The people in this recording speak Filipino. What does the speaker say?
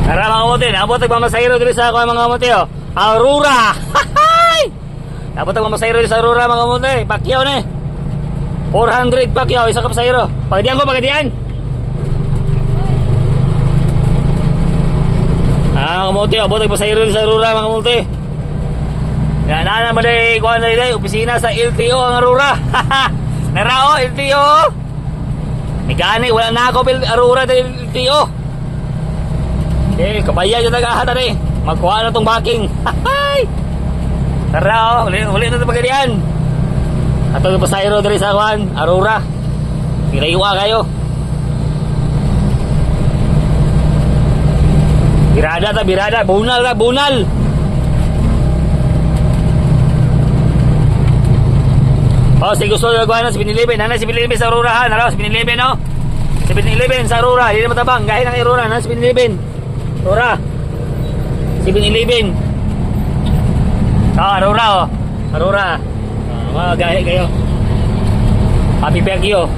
Tara mga kamote, nabot nagmamasayro dito sa ako mga kamote oh. Aurora! Nabot nagmamasayro dito sa Aurora mga kamote. Pakyaw na eh. 400 pakyaw, isa ka pasayro. Pagdiyan ko, pagdiyan. Kamote, abot nagmasayro dito sa Aurora mga kamote. Yan na naman eh, kuha na nila, opisina sa LTO ang Aurora. Narao, LTO. Mekanik, wala na ako Aurora dahil LTO. Okay, kabayan yung nag-ahatan eh. Magkuha na itong backing. Tara oh, ulit na ito pagkadian. At ito pasayro dari sa Juan, Aurora. Pinayuwa kayo. Birada ta, birada. Bunal ta, bunal. Oh, sige gusto nyo nagawa na si 7-Eleven. Nana si 7-Eleven sa Aurora ha. Naraw, si 7-Eleven no. Si 7-Eleven sa Aurora. Hindi na matabang. Gaya ng Aurora. Nana si 7-Eleven. Aurora. 7-Eleven. Aurora oh. Aurora. Gahe kayo. Happy Peggy oh.